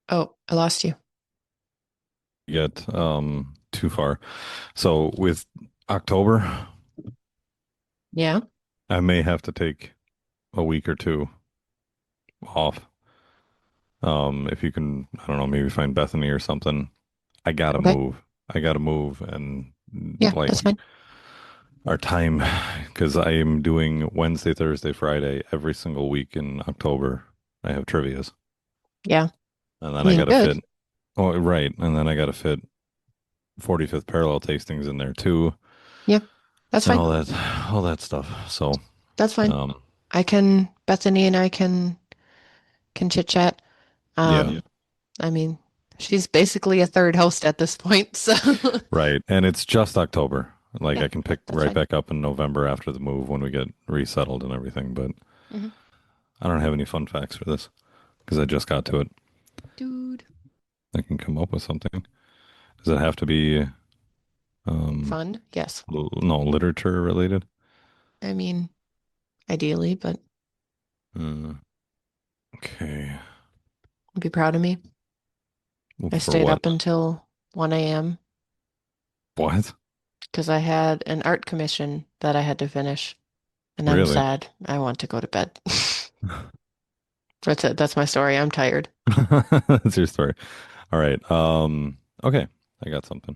Oh, I lost you. Get too far. So with October, Yeah. I may have to take a week or two off. If you can, I don't know, maybe find Bethany or something. I gotta Okay. move. I gotta move and Yeah, that's like fine. our time because I am doing Wednesday, Thursday, Friday every single week in October. I have trivias. Yeah. And I then I mean, gotta good. fit, oh, right. And then I gotta fit 45th parallel tastings in there too, Yeah, that's and fine. all that stuff. So, That's fine. um, Bethany and I can chit chat. yeah. Yeah. I mean, she's basically a third host at this point, so Right. And it's just October. Like yeah, I can pick that's right fine. back up in November after the move when we get resettled and everything. But Hmm. I don't have any fun facts for this because I just got to it. Dude. I can come up with something. Does it have to be, um, Fun? Yes. no, literature related? I mean, ideally, but Uh, okay. be proud of me. Well, I for stayed what? up until 1 a.m. What? because I had an art commission that I had to finish, and I'm Really? sad. I want to go to bed. That's it. That's my story. I'm tired. That's your story. All right. Okay. I got something.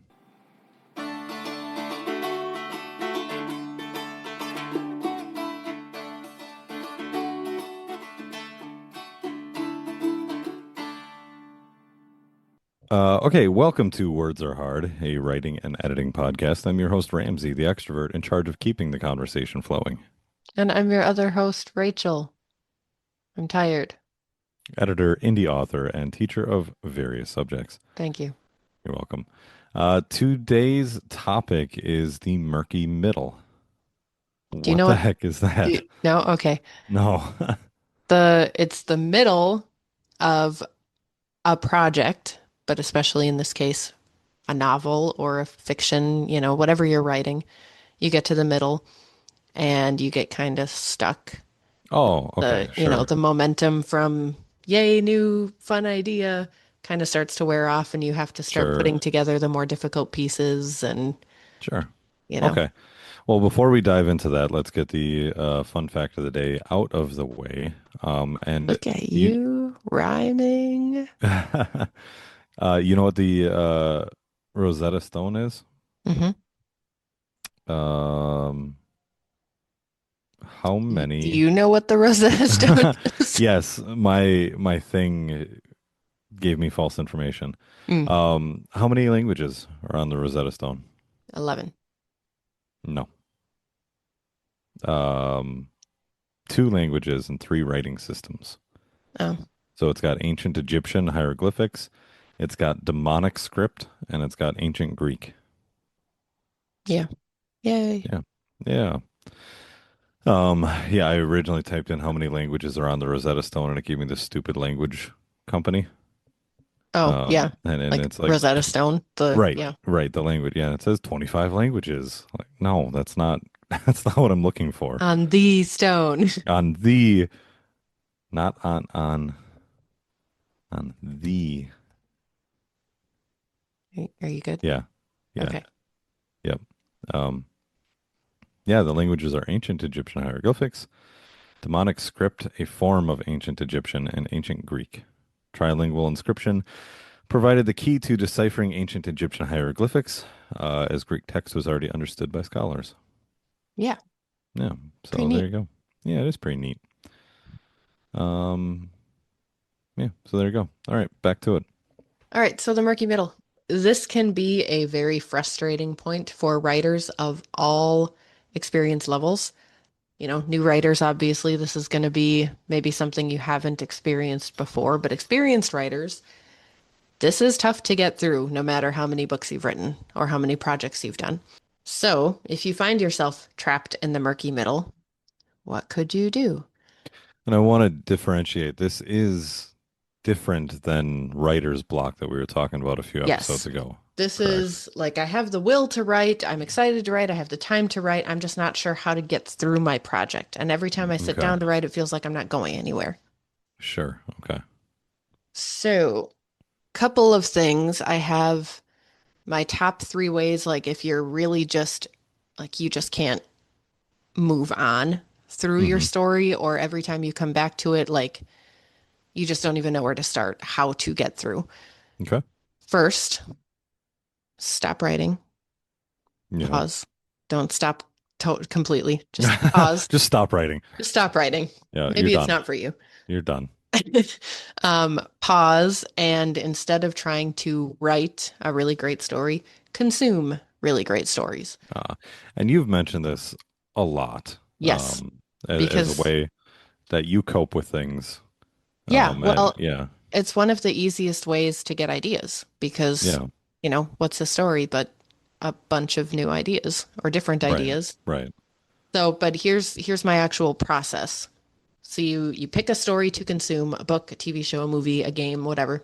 Okay, welcome to Words Are Hard, a writing and editing podcast. I'm your host, Ramsey, the extrovert in charge of keeping the conversation flowing. And I'm your other host, Rachel. I'm tired. Editor, indie author, and teacher of various subjects. Thank you. You're welcome. Today's topic is the murky middle. Do you What know the what? heck is that? No? Okay. No. It's the middle of a project, but especially in this case, a novel or a fiction, whatever you're writing, you get to the middle and you get kind of stuck. Oh, okay, The sure, the momentum from yay, new fun idea kind of starts to wear off and you have to start sure, putting together the more difficult pieces and, sure. you know, Okay. Well, before we dive into that, let's get the fun fact of the day out of the way. And look at you, you rhyming. you know what the Rosetta Stone is? Hmm. Um, how Do many? you know what the Rosetta Stone is? Yes, my thing gave me false information. Mm, How many languages are on the Rosetta Stone? 11. No. Um, two languages and three writing systems. Oh, So it's got ancient Egyptian hieroglyphics, it's got demonic script, and it's got ancient Greek. yeah. Yay. Yeah. Yeah. Yeah, I originally typed in how many languages are on the Rosetta Stone and it gave me this stupid language company. Oh, yeah. And Like it's like Rosetta Stone. right, Yeah. right, the language. Yeah, it says 25 languages. Like, no, that's not that's not what I'm looking for. On the stone. On the not on the. Are you good? Yeah. Yeah. Okay. Yep. Um yeah, the languages are ancient Egyptian hieroglyphics, demonic script, a form of ancient Egyptian and ancient Greek. Trilingual inscription provided the key to deciphering ancient Egyptian hieroglyphics, as Greek text was already understood by scholars. Yeah. Yeah, Pretty so there neat. you go. Yeah, it is pretty neat. Um, yeah, so there you go. All right, back to it. All right. So the murky middle. This can be a very frustrating point for writers of all experience levels. New writers, obviously, this is going to be maybe something you haven't experienced before, but experienced writers, this is tough to get through no matter how many books you've written or how many projects you've done. So, if you find yourself trapped in the murky middle, what could you do? And I want to differentiate. This is different than writer's block that we were talking about a few episodes Yes. ago. This Correct. is like I have the will to write, I'm excited to write, I have the time to write, I'm just not sure how to get through my project. And every time I sit Okay. down to write, it feels like I'm not going anywhere. Sure. Okay. So, couple of things. I have my top three ways, like if you're really just like you just can't move on through your Hmm. story, or every time you come back to it, like you just don't even know where to start, how to get through. Okay. First, stop writing, Yeah. pause. Don't stop completely. Just pause. Just stop writing. Just stop writing. Yeah, you're Maybe it's done. not for you. You're done. Pause, and instead of trying to write a really great story, consume really great stories. Uh, and you've mentioned this a lot, Yes, as a because way that you cope with things. yeah, And well, yeah, it's one of the easiest ways to get ideas because, yeah, what's a story but a bunch of new ideas or different right, ideas. right. So, but here's my actual process. So you pick a story to consume, a book, a TV show, a movie, a game, whatever,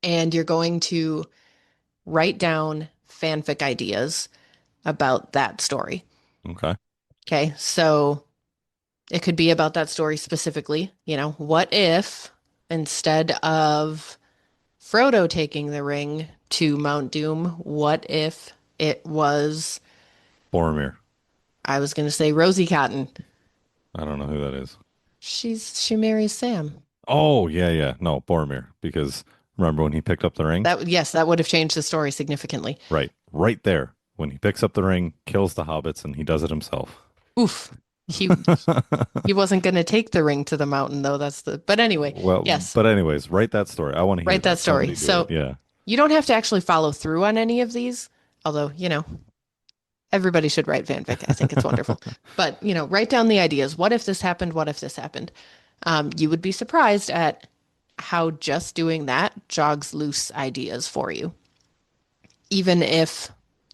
and you're going to write down fanfic ideas about that story. Okay. Okay. So it could be about that story specifically. What if instead of Frodo taking the ring to Mount Doom, what if it was, Boromir. I was going to say Rosie Cotton. I don't know who that is. She marries Sam. Oh, yeah, yeah. No, Boromir. Because remember when he picked up the ring? Yes, that would have changed the story significantly. Right. Right there. When he picks up the ring, kills the hobbits, and he does it himself. Oof. He wasn't going to take the ring to the mountain though. But anyway, Well, yes, but anyways, write that story. I want to hear write that that. story. Somebody do it. So Yeah. you don't have to actually follow through on any of these, although, everybody should write fanfic. I think it's wonderful. But, write down the ideas. What if this happened? What if this happened? You would be surprised at how just doing that jogs loose ideas for you, even if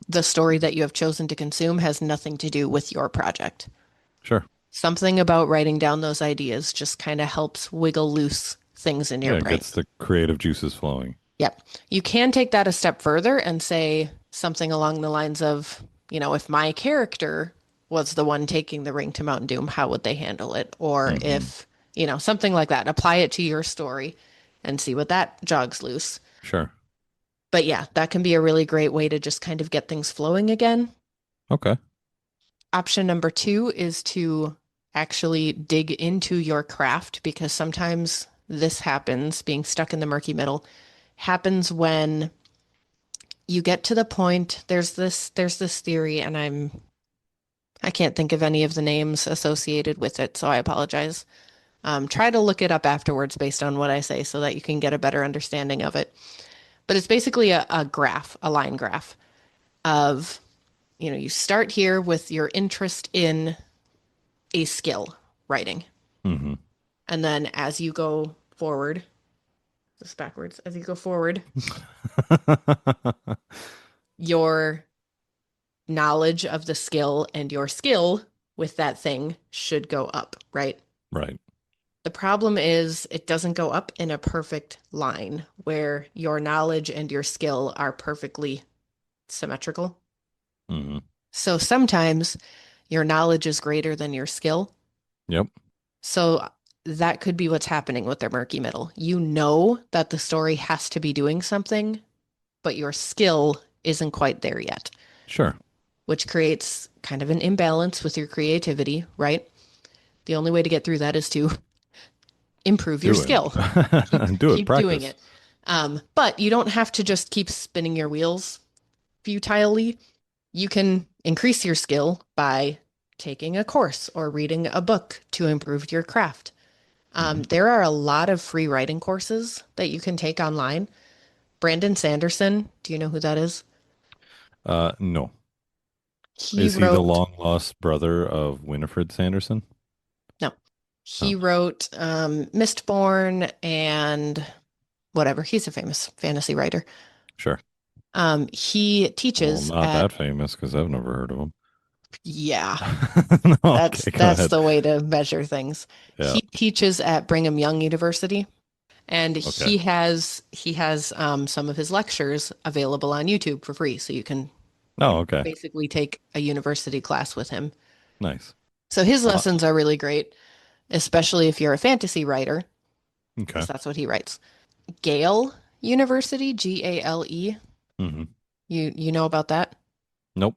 the story that you have chosen to consume has nothing to do with your project. Sure. Something about writing down those ideas just kind of helps wiggle loose things in your Yeah, it brain. gets the creative juices flowing. Yep. You can take that a step further and say something along the lines of, if my character was the one taking the ring to Mount Doom, how would they handle it? Or Hmm. if, something like that. Apply it to your story and see what that jogs loose. Sure. But yeah, that can be a really great way to just kind of get things flowing again. Okay. Option number two is to actually dig into your craft because sometimes this happens, being stuck in the murky middle, happens when you get to the point, there's this theory, and I can't think of any of the names associated with it, so I apologize. Try to look it up afterwards based on what I say so that you can get a better understanding of it. But it's basically a graph, a line graph of, you start here with your interest in a skill, writing. Hmm. And then as you go forward, this backwards, as you go forward, your knowledge of the skill and your skill with that thing should go up, right? Right. The problem is it doesn't go up in a perfect line where your knowledge and your skill are perfectly symmetrical. Hmm. So sometimes your knowledge is greater than your skill. Yep. So that could be what's happening with their murky middle. You know that the story has to be doing something, but your skill isn't quite there yet, Sure. which creates kind of an imbalance with your creativity, right? The only way to get through that is to improve your Do skill. Keep it. Do it. keep doing Practice. it. But you don't have to just keep spinning your wheels futilely. You can increase your skill by taking a course or reading a book to improve your craft. Hmm. There are a lot of free writing courses that you can take online. Brandon Sanderson, do you know who that is? No. He Is he the wrote, long lost brother of Winifred Sanderson? no, Oh, he wrote Mistborn and whatever. He's a famous fantasy writer. sure. He Well, teaches not at, that famous because I've never heard of him. yeah, No, that's okay, go that's ahead. the way to measure things. Yeah. He teaches at Brigham Young University, and Okay. he has some of his lectures available on YouTube for free, so you can, Oh, okay. basically take a university class with him. Nice. So his Uh, lessons are really great, especially if you're a fantasy writer, okay. because that's what he writes. Gale, University, Gale. Hmm. You know about that? Nope.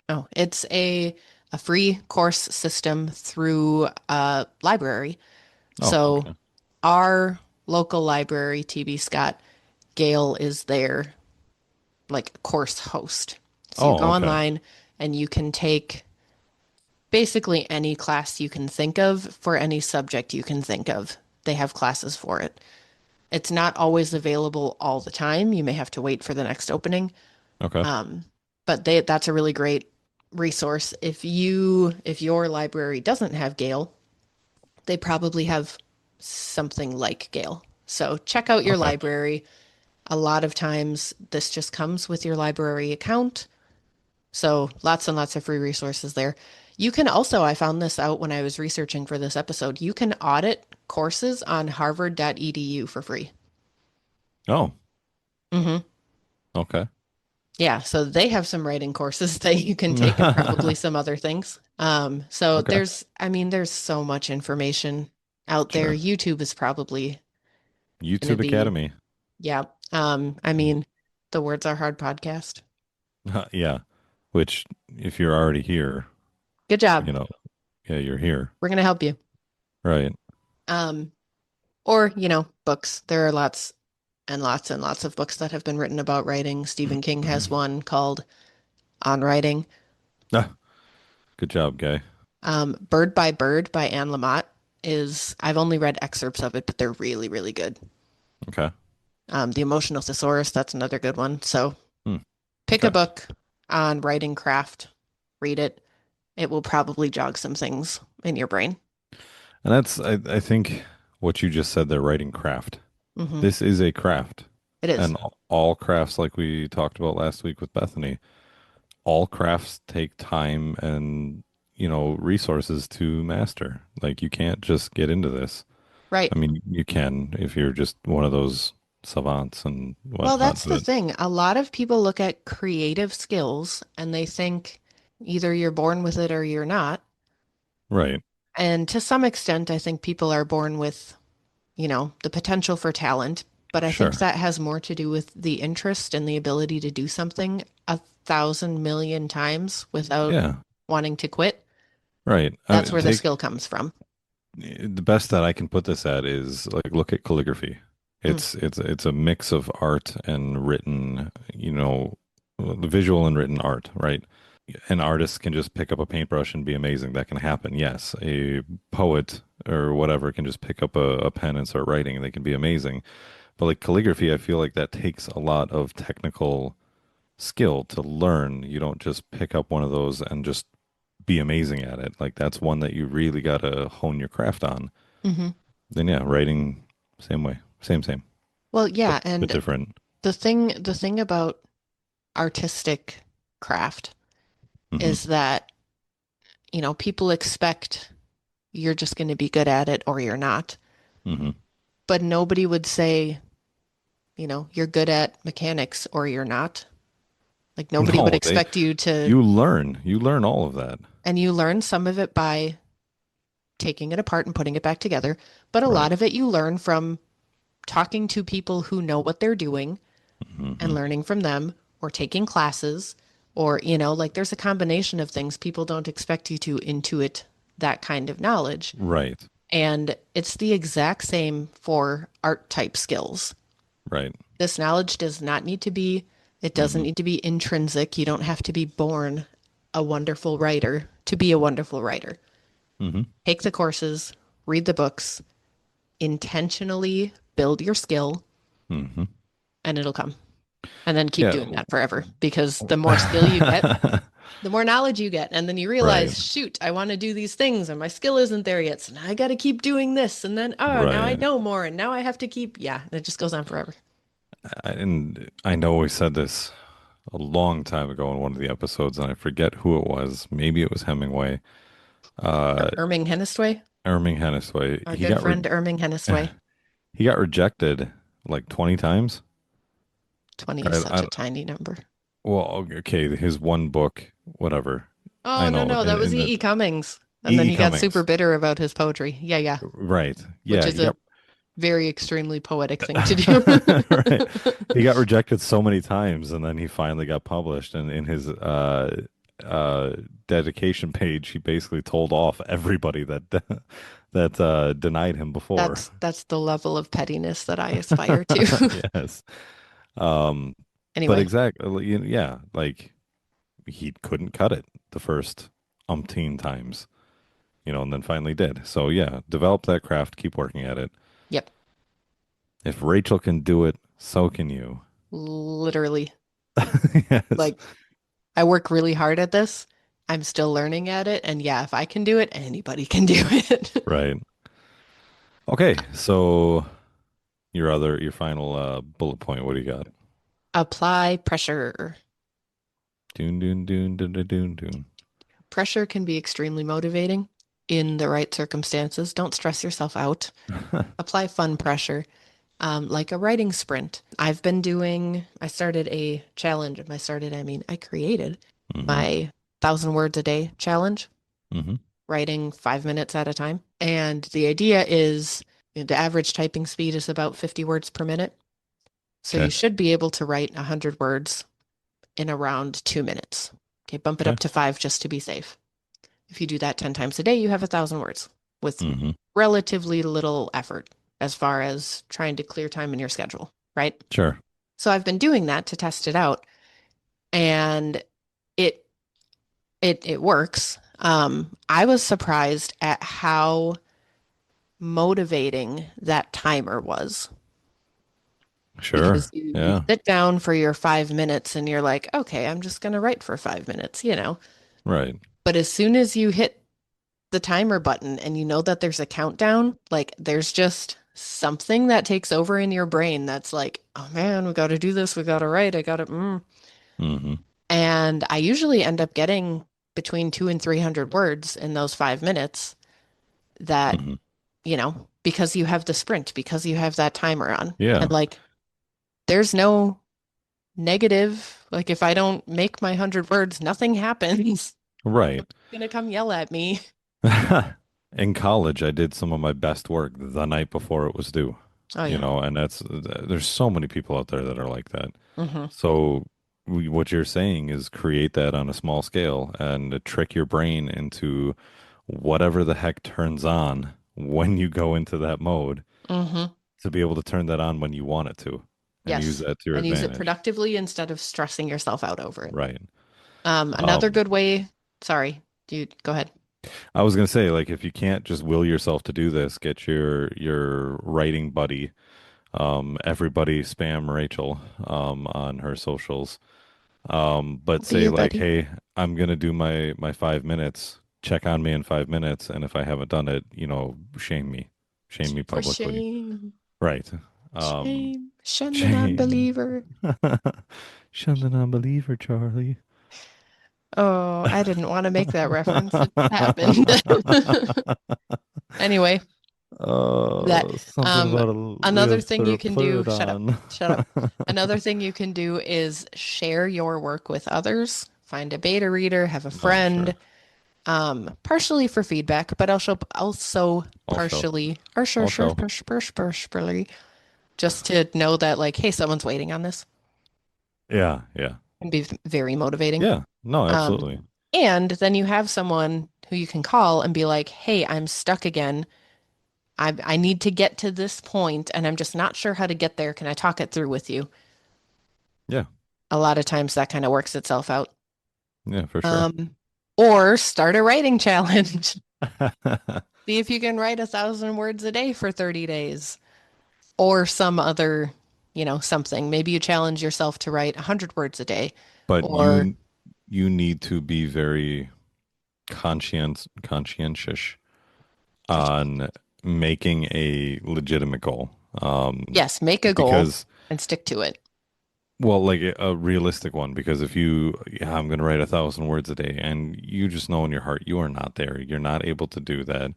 Oh, it's a free course system through a library. Oh, So okay. our local library, TB Scott, Gale is their like course host. So you Oh, go okay. online and you can take basically any class you can think of for any subject you can think of. They have classes for it. It's not always available all the time. You may have to wait for the next opening. Okay. But that's a really great resource. If your library doesn't have Gale, they probably have something like Gale. So check out your Okay. library. A lot of times this just comes with your library account. So lots and lots of free resources there. You can also, I found this out when I was researching for this episode, you can audit courses on harvard.edu for free. Oh, Hmm. okay. Yeah, so they have some writing courses that you can take and probably some other things. So Okay. there's so much information out there. Sure. YouTube is probably going to YouTube be, Academy. yeah. I Mm. mean, the Words Are Hard podcast. Yeah. Which, if you're already here, Good job. you know, yeah, you're here. We're going to help you. Right. Um, or, books. There are lots and lots and lots of books that have been written about writing. Stephen King has one called On Writing. Ah, good job, guy. Bird by Bird by Anne Lamott I've only read excerpts of it, but they're really, really good. Okay. The Emotional Thesaurus, that's another good one. So Hmm. pick a Okay. book on writing craft, read it. It will probably jog some things in your brain. And I think what you just said there, writing craft. Hmm. This is a craft. It is. And all crafts, like we talked about last week with Bethany, all crafts take time and, resources to master. Like you can't just get into this. Right. I mean, you can if you're just one of those savants and Well, whatnot, that's the but thing. A lot of people look at creative skills and they think either you're born with it or you're not. right. And to some extent, I think people are born with the potential for talent, but I think Sure. that has more to do with the interest and the ability to do something 1,000 million times without Yeah. wanting to quit. Right. I That's mean, where the take skill comes from. the best that I can put this at is like look at calligraphy. Mm, It's a mix of art and written, the visual and written art, right? An artist can just pick up a paintbrush and be amazing. That can happen. Yes. A poet or whatever can just pick up a pen and start writing. They can be amazing. But like calligraphy, I feel like that takes a lot of technical skill to learn. You don't just pick up one of those and just be amazing at it. Like that's one that you really got to hone your craft on. hmm. Then yeah, writing same way, same, Well, but yeah, bit and different. the thing about artistic craft Hmm. is that, people expect you're just going to be good at it or you're not. Hmm. But nobody would say, you're good at mechanics or you're not. Like nobody would No, they expect you to, you learn all of that. and you learn some of it by taking it apart and putting it back together. But a Right. lot of it you learn from talking to people who know what they're doing and Hmm. learning from them or taking classes or, like there's a combination of things. People don't expect you to intuit that kind of knowledge. Right. And it's the exact same for art type skills. Right. This knowledge it doesn't Hmm. need to be intrinsic. You don't have to be born a wonderful writer to be a wonderful writer. Hmm. Take the courses, read the books, intentionally build your skill, Hmm. and it'll come. And then keep Yeah. doing that forever because the more skill you get, the more knowledge you get. And then you Right. realize, shoot, I want to do these things and my skill isn't there yet. So now I got to keep doing this. And then, oh, now I Right. know more. And now I have to keep, yeah, it just goes on forever. And I know we said this a long time ago in one of the episodes, and I forget who it was. Maybe it was Hemingway. Uh, Erming Hennistway, Erming Hennessway. our good friend Erming Hennistway. He got rejected like 20 times. 20 is I, such I, a tiny number. well, okay, his one book, whatever. Oh, I no, know no, that was in the E.E. Cummings. And then E.E. he got super Cummings. bitter about his poetry. Yeah, yeah, Right. which Yeah, is he a got very extremely poetic thing to do. Right. He got rejected so many times and then he finally got published. And in his uh, dedication page, he basically told off everybody that denied him before. That's the level of pettiness that I aspire to. Yes. Um, but Anyway, exactly, yeah, like he couldn't cut it the first umpteen times, and then finally did. So yeah, develop that craft, keep working at it. yep, If Rachel can do it, so can you. literally. Yes, Like I work really hard at this. I'm still learning at it, and yeah, if I can do it, anybody can do it. right. Okay, so your final bullet point, what do you got? Apply pressure. Doon doon doon doon doon doon doon. Pressure can be extremely motivating in the right circumstances. Don't stress yourself out. Apply fun pressure, like a writing sprint. I started a challenge. I mean, I created Mm-hmm. my 1,000 words a day challenge, Mm-hmm. writing 5 minutes at a time. And the idea is the average typing speed is about 50 words per minute. So you Okay. should be able to write 100 words in around 2 minutes. Okay, bump it Okay. up to five just to be safe. If you do that 10 times a day, you have 1,000 words with Mm-hmm. relatively little effort as far as trying to clear time in your schedule, right? Sure. So I've been doing that to test it out and it it works. I was surprised at how motivating that timer was because Sure. you Yeah. sit down for your 5 minutes and you're like, okay, I'm just going to write for 5 minutes. Right. But as soon as you hit the timer button and you know that there's a countdown, like there's just something that takes over in your brain that's like, oh man, we got to do this. We got to write. I got to. Mm-hmm. And I usually end up getting between 200 and 300 words in those 5 minutes that, Mm-hmm. because you have the sprint, because you have that timer on. And Yeah. like, there's no negative. Like, if I don't make my 100 words, nothing happens. Right. Nobody's gonna come yell at me. In college, I did some of my best work the night before it was due, Oh, yeah. and there's so many people out there that are like that. Hmm. So what you're saying is create that on a small scale and trick your brain into whatever the heck turns on when you go into that mode Hmm. to be able to turn that on when you want it to and use Yes. that to your And use it advantage. productively instead of stressing yourself out over it. Right. Another Um, good way, sorry, dude, go ahead. I was gonna say, like, if you can't just will yourself to do this, get your writing buddy. Everybody spam Rachel on her socials. But I'll be say your like, buddy. hey, I'm gonna do my 5 minutes. Check on me in 5 minutes, and if I haven't done it, shame me For publicly. shame, Right. Um, shame, shun the shame. non-believer. Shun the non-believer, Charlie. Oh, I didn't want to make that reference. It happened. Anyway, that Something um about we another have thing you can put do, it shut up. on. Shut up. Another thing you can do is share your work with others. Find a beta reader, have a Oh, friend, sure. partially for feedback, but also I'll show. partially, or I'll show. partially, just to know that like, hey, someone's waiting on this Yeah, yeah. can be very motivating. Yeah. No, Um, absolutely. and then you have someone who you can call and be like, hey, I'm stuck again. I need to get to this point and I'm just not sure how to get there. Can I talk it through with you? Yeah. A lot of times that kind of works itself out. Yeah, for sure. Um, or start a writing challenge. See if you can write 1,000 words a day for 30 days or some other, something. Maybe you challenge yourself to write 100 words a day But or you need to be very conscientious on making a legitimate goal. yes, make a goal Because and stick to it. well, like a realistic one, because if yeah, I'm going to write 1,000 words a day, and you just know in your heart you are not there, you're not able to do that.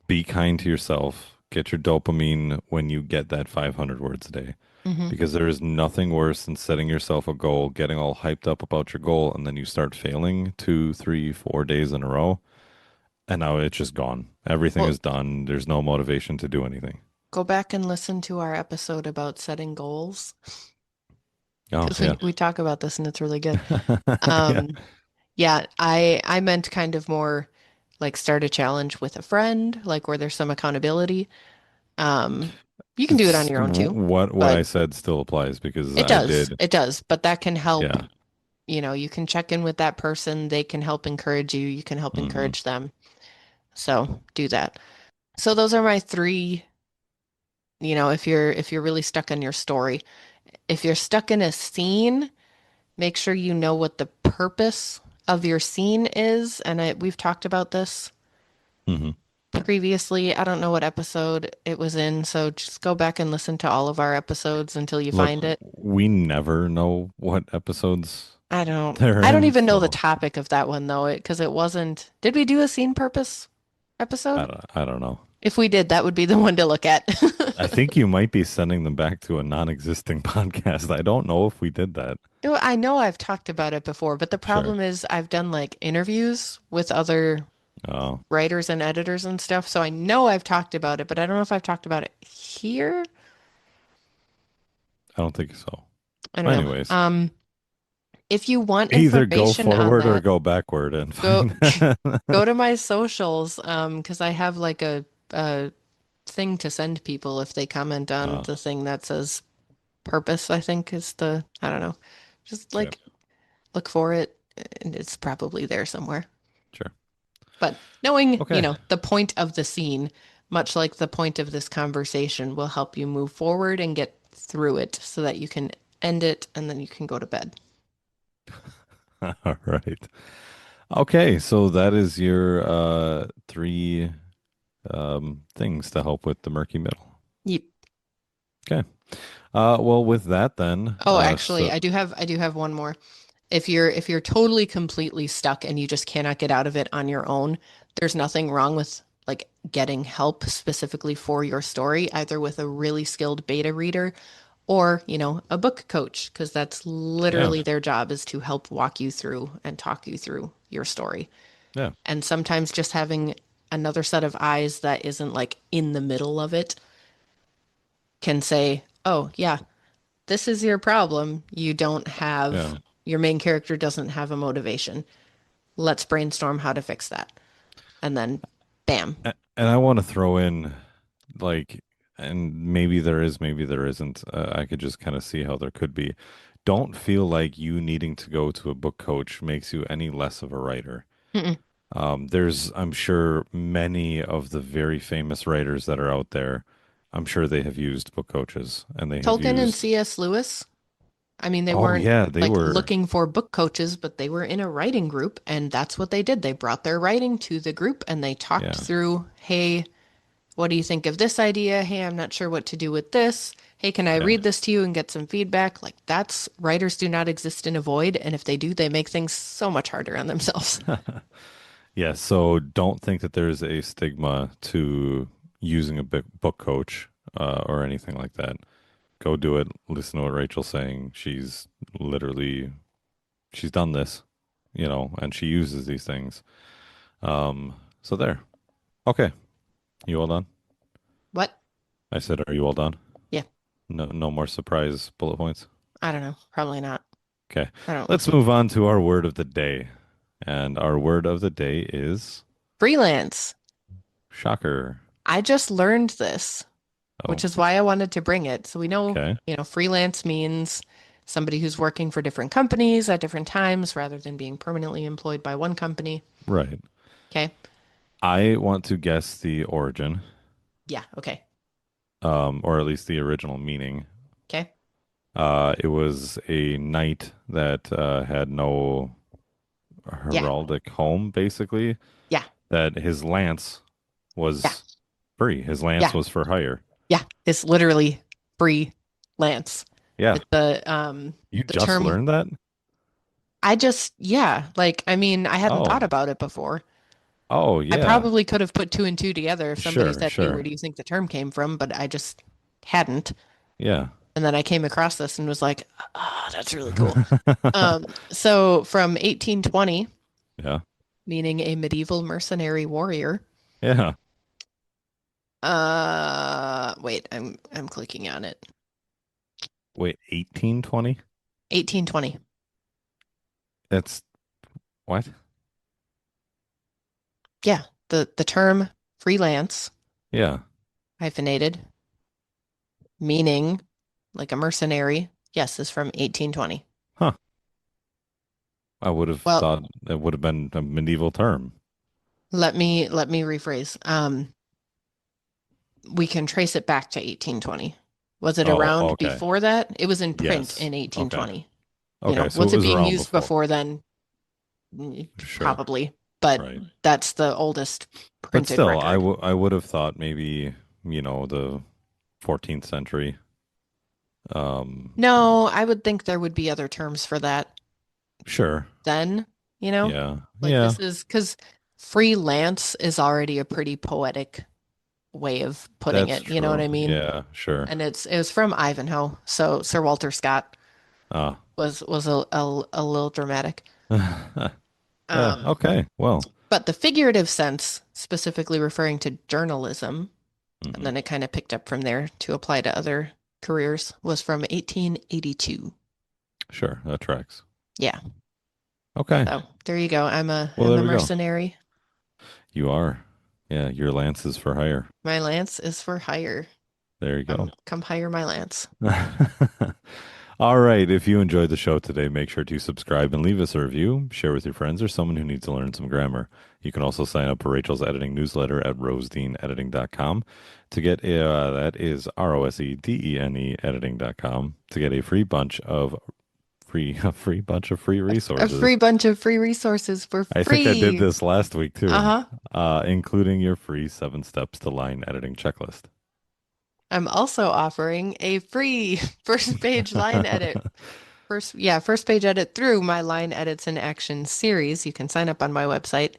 Be kind to yourself. Get your dopamine when you get that 500 words a day. Hmm. Because there is nothing worse than setting yourself a goal, getting all hyped up about your goal, and then you start failing 2, 3, 4 days in a row, and now it's just gone. Everything Well, is done. There's no motivation to do anything. Go back and listen to our episode about setting goals Oh, because yeah. we talk about this and it's really good. Yeah. Um, yeah, I meant kind of more like start a challenge with a friend, like where there's some accountability. Um, you can do it on your own too, What I but said still applies because it I does. did. It does. But that can help. Yeah. You can check in with that person. They can help encourage you. You can help Hmm. encourage them. So do that. So those are my three, if you're really stuck in your story. If you're stuck in a scene, make sure you know what the purpose of your scene is. And we've talked about this Hmm. previously. I don't know what episode it was in, so just go back and listen to all of our episodes until you Look, find it. we never know what episodes I don't they're I don't in, even know the so topic of that one though, because it wasn't. Did we do a scene purpose episode? I don't know. If we did, that would be the one to look at. I think you might be sending them back to a non-existing podcast. I don't know if we did that. No, I know I've talked about it before, but the Sure. problem is I've done like interviews with other Oh, writers and editors and stuff, so I know I've talked about it, but I don't know if I've talked about it here. I don't think so. I don't know. Anyways, If you want either go information on forward or that, go backward and go find that. go to my socials, because I have like a thing to send people if they comment on Oh, the thing that says purpose, I think is I don't know. Just okay. like look for it and it's probably there somewhere. Sure. But knowing, Okay. the point of the scene, much like the point of this conversation, will help you move forward and get through it so that you can end it and then you can go to bed. All right. Okay, so that is your three things to help with the murky middle. Yep. Okay. Well, with that then, Oh, actually, I do have one more. If you're totally completely stuck and you just cannot get out of it on your own, there's nothing wrong with like getting help specifically for your story, either with a really skilled beta reader or, a book coach, because that's yeah, literally their job is to help walk you through and talk you through your story. yeah, And sometimes just having another set of eyes that isn't like in the middle of it can say, "Oh, yeah, this is your problem. You don't have yeah. your main character doesn't have a motivation. Let's brainstorm how to fix that." And then bam. And I want to throw in like, and maybe there is, maybe there isn't. I could just kind of see how there could be. Don't feel like you needing to go to a book coach makes you any less of a writer. Mm-mm. There's, I'm sure, many of the very famous writers that are out there. I'm sure they have used book coaches and they have Tolkien and used, C.S. Lewis, I mean, they oh, weren't yeah, they like were, looking for book coaches, but they were in a writing group, and that's what they did. They brought their writing to the group and they talked yeah, through, hey, what do you think of this idea? Hey, I'm not sure what to do with this. Hey, can I yeah. read this to you and get some feedback? Like, that's writers do not exist in a void. And if they do, they make things so much harder on themselves. Yeah, so don't think that there's a stigma to using a book coach or anything like that. Go do it. Listen to what Rachel's saying. Literally, she's done this, and she uses these things. So there. Okay. You all done? What? I said, are you all done? Yeah, No, no more surprise bullet points. I don't know. Probably not. Okay. I don't Let's listen. move on to our word of the day. And our word of the day is Freelance. shocker. I just learned this, Oh, which is why I wanted to bring it. So we know, okay. freelance means somebody who's working for different companies at different times rather than being permanently employed by one company. Right. Okay. I want to guess the origin, Yeah. Okay. or at least the original meaning. Okay. It was a knight that had no Yeah. heraldic home, basically, Yeah. that his lance Yeah. was free. His lance Yeah. was for hire. Yeah. It's literally freelance. Yeah. It's You the just term. learned that? Yeah, like I mean, I hadn't thought Oh, about it before. oh, I yeah. probably could have put two and two together if somebody Sure, said, "Hey, where sure. do you think the term came from?" But I just hadn't. Yeah. And then I came across this and was like, "Ah, that's really cool." So from 1820, Yeah. meaning a medieval mercenary warrior, Yeah. Wait, I'm clicking on it. Wait, 1820? 1820. That's what? Yeah, the term freelance, Yeah. hyphenated, meaning like a mercenary, yes, is from 1820. Huh. I would have Well, thought that would have been a medieval term. let me rephrase. We can trace it back to 1820. Was it Oh, around okay. before that? It was in print Yes. in Okay. 1820. Okay. So Was it it was being around used before. before then? Sure. Probably, but Right. that's the oldest But printed still, record. I would have thought maybe, the 14th century. Um, No, I would think there would be other terms for that sure. then, you know? Yeah. Like Yeah. this is because freelance is already a pretty poetic way of putting That's it, you know what true. I mean? Yeah, sure. And it was from Ivanhoe, so Sir Walter Scott Ah. was a little dramatic. Um, Okay. Well. but the figurative sense, specifically referring to journalism, and Mhm. then it kind of picked up from there to apply to other careers, was from 1882. Sure. That tracks. Yeah. Okay. So there you go. Well, I'm there a we go. mercenary. You are. Yeah, your lance is for hire. My lance is for hire. There you go. Come hire my lance. All right. If you enjoyed the show today, make sure to subscribe and leave us a review. Share with your friends or someone who needs to learn some grammar. You can also sign up for Rachel's editing newsletter at rosedeanediting.com to get that is ROSEDENE editing.com to get a free bunch of free A free resources. bunch of free resources for I think I did free. this last week too, Uh-huh. including your free 7 steps to line editing checklist. I'm also offering a free first page line edit. First page edit through my line edits in action series. You can sign up on my website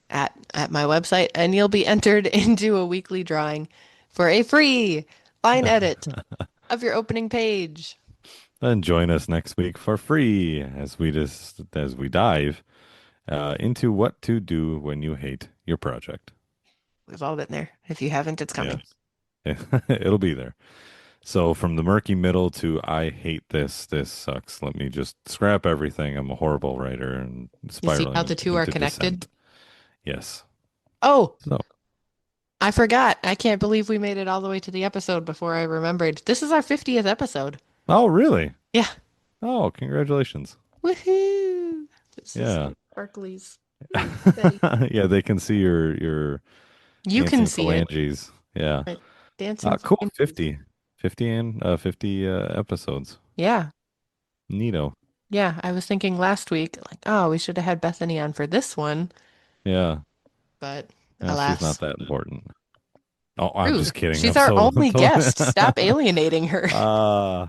at my website and you'll be entered into a weekly drawing for a free line edit of your opening page. Then join us next week for free as we dive into what to do when you hate your project. We've all been there. If you haven't, it's Yeah, coming. it'll be there. So from the murky middle to I hate this, this sucks. Let me just scrap everything. I'm a horrible writer and You see how the spiraling two are into connected? dissent. Yes. Oh, So, I forgot. I can't believe we made it all the way to the episode before I remembered. This is our 50th episode. oh, really? Yeah. Oh, congratulations. Woohoo! This is Yeah. like sparklies. Confetti. Yeah, they can see your You can dancing see it. phalanges. Yeah. Right. Dancing Cool. flames. 50 and 50 episodes. Yeah. Neato. Yeah. I was thinking last week, like, oh, we should have had Bethany on for this one, Yeah. but Yeah, she's not alas. that important. Oh, I'm Rude. just kidding. She's I'm our so only totally guest. Stop alienating her. uh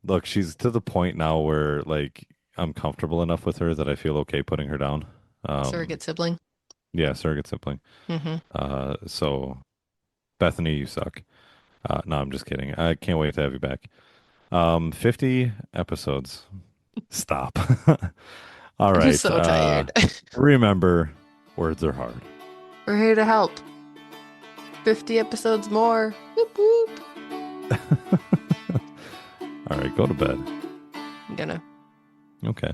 look, she's to the point now where like I'm comfortable enough with her that I feel okay putting her down. Um Surrogate sibling. yeah, surrogate sibling. Hmm. So Bethany, you suck. No, I'm just kidding. I can't wait to have you back. 50 episodes. Stop. All I'm right. so tired. Remember, words are hard. We're here to help. 50 episodes more. Whoop whoop. All right, go to bed. I'm gonna Okay.